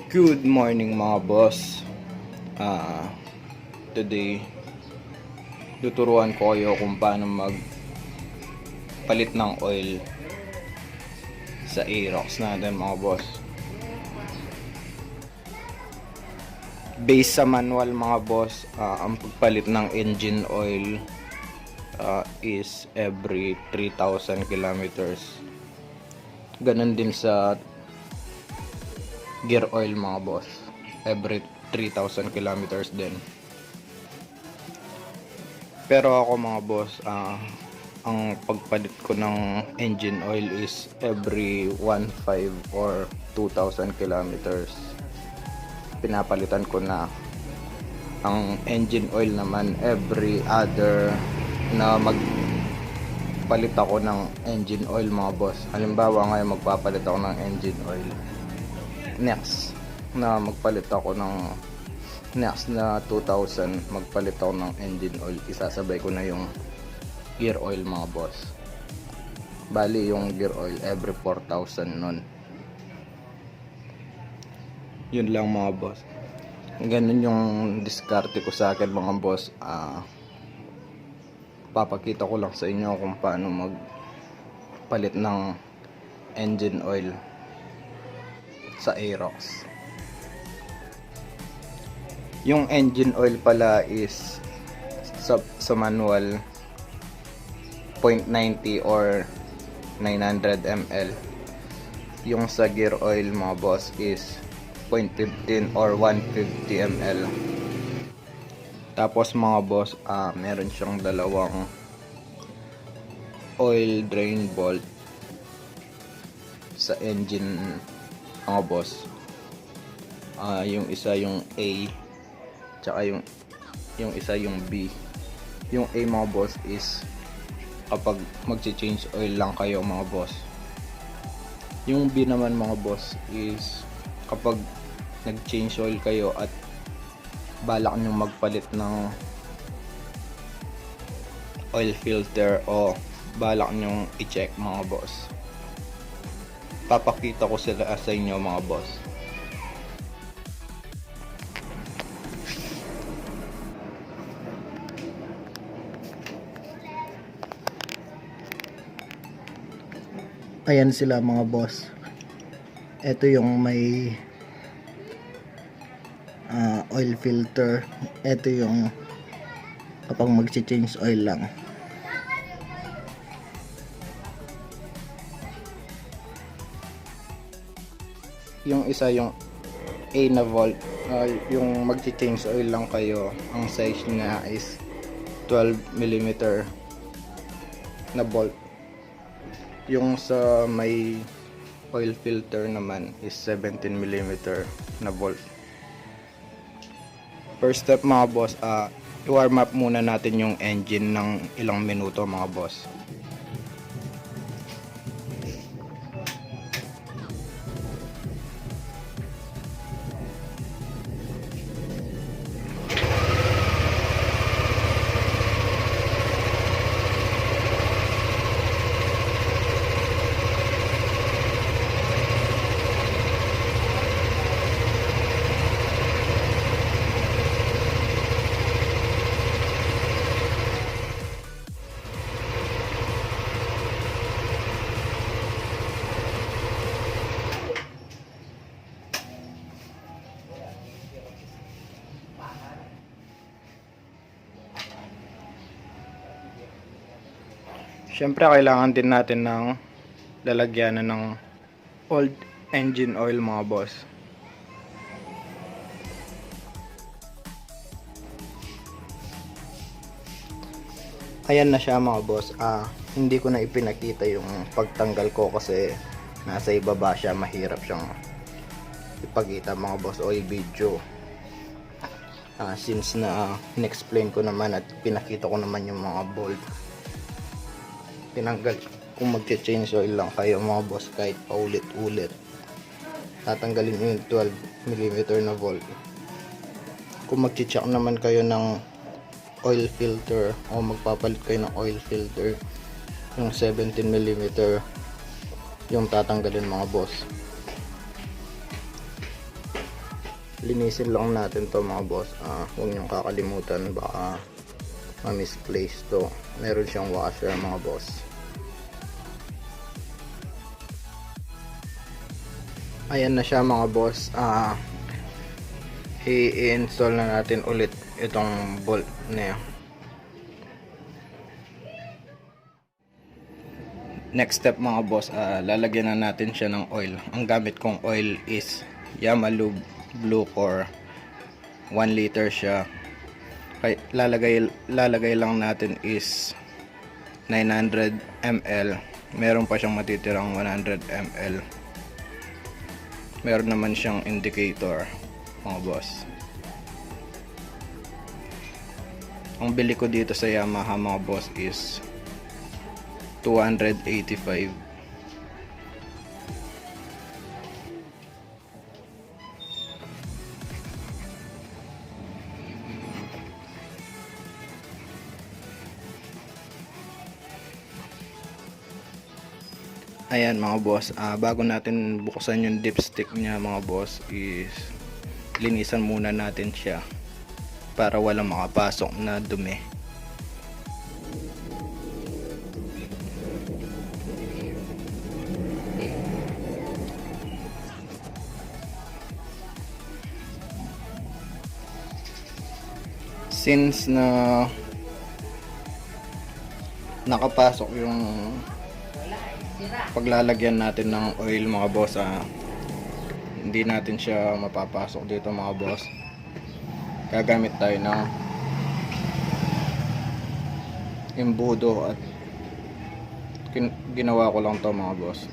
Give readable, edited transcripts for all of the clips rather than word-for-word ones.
Good morning mga boss. Today tuturuan ko kayo kung paano magpalit ng oil sa Aerox natin mga boss. Based sa manual mga boss, ang pagpalit ng engine oil is every 3,000 kilometers. Ganon din sa gear oil mga boss, every 3,000 kilometers din. Pero ako mga boss, ang pagpalit ko ng engine oil is every 1,500 or 2,000 kilometers. Pinapalitan ko na. Ang engine oil naman every other na magpalit ako ng engine oil mga boss. Halimbawa ngayon magpapalit ako ng engine oil, next na magpalit ako ng next na 2,000 magpalit ako ng engine oil, isasabay ko na yung gear oil mga boss. Bali yung gear oil every 4,000 nun. Yun lang mga boss. Ganun yung diskarte ko sa akin mga boss. Papakita ko lang sa inyo kung paano magpalit ng engine oil sa Aerox. Yung engine oil pala is sa manual 0.90 or 900 ml. Yung sa gear oil mga boss is 0.15 or 150 ml. Tapos mga boss, meron siyang dalawang oil drain bolt sa engine mga boss. Yung isa yung A, tsaka yung isa yung B. Yung A mga boss is kapag magche-change oil lang kayo mga boss. Yung B naman mga boss is kapag nag-change oil kayo at balak nyo magpalit ng oil filter o balak nyo i-check mga boss. Papakita ko sila sa inyo mga boss. Ayan sila mga boss. Ito yung may oil filter. Ito yung kapag mag-change oil lang. Yung isa yung A na volt, yung mag-change oil lang kayo, ang size niya is 12mm na bolt. Yung sa may oil filter naman is 17mm na bolt. First step mga boss, i-warm up muna natin yung engine ng ilang minuto mga boss. Siyempre kailangan din natin ng lalagyanan ng old engine oil mga boss. Ayan na siya mga boss. Hindi ko na ipinakita yung pagtanggal ko kasi nasa ibaba siya, mahirap siyang ipakita mga boss o i-video. Since na in-explain ko naman at pinakita ko naman yung mga bolt, tinanggal. Kung mag-change oil lang kayo mga boss, kahit paulit-ulit, tatanggalin nyo yung 12mm na bolt. Kung mag-check naman kayo ng oil filter o magpapalit kayo ng oil filter, yung 17mm yung tatanggalin mga boss. linisin lang natin to mga boss. Huwag niyong kakalimutan, baka ma-misplace to. Meron siyang washer mga boss. Ayan na siya mga boss. I-install na natin ulit itong bolt na yan. Next step mga boss, lalagyan na natin siya ng oil. Ang gamit kong oil is Yamaha Blue Core, 1 liter siya. Kaya lalagay lang natin is 900 ml. Meron pa siyang matitirang 100 ml. Meron naman siyang indicator mga boss. Ang bili ko dito sa Yamaha mga boss is 285. Ayan mga boss, bago natin buksan yung dipstick niya mga boss, is linisan muna natin siya para walang makapasok na dumi. Since na nakapasok yung paglalagyan natin ng oil mga boss, hindi natin siya mapapasok dito mga boss. Gagamit tayo ng imbudo at ginawa ko lang to mga boss.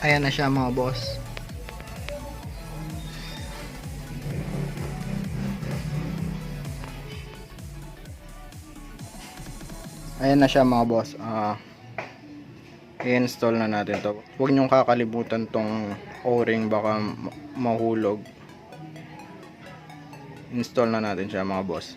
Ayan na siya mga boss. Ayan na siya mga boss. I-install na natin to. Huwag niyong kakalimutan tong o-ring, baka mahulog. Install na natin siya mga boss.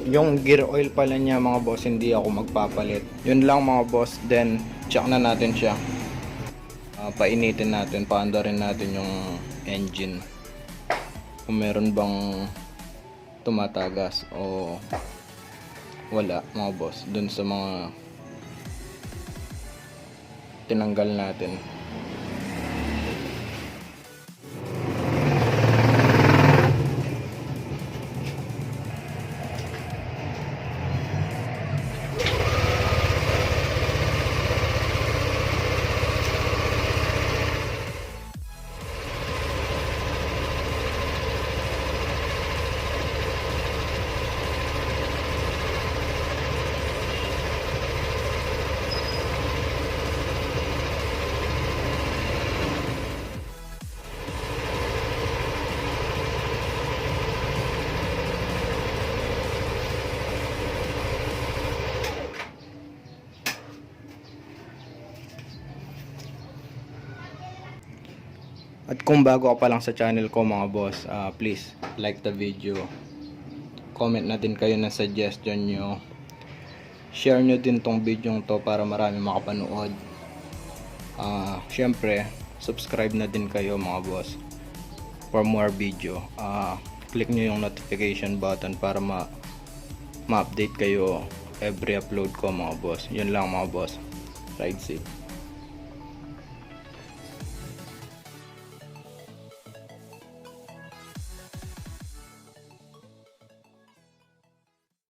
Yung gear oil pala niya mga boss, hindi ako magpapalit. Yun lang mga boss. Then check na natin siya. Painitin natin, paandarin natin yung engine kung meron bang tumatagas o wala mga boss dun sa mga tinanggal natin. At kung bago ka pa lang sa channel ko mga boss, please like the video, comment na din kayo ng suggestion nyo, share nyo din tong video to para marami makapanood. Syempre subscribe na din kayo mga boss for more video. Click nyo yung notification button para ma-update kayo every upload ko mga boss. Yun lang mga boss. Ride safe.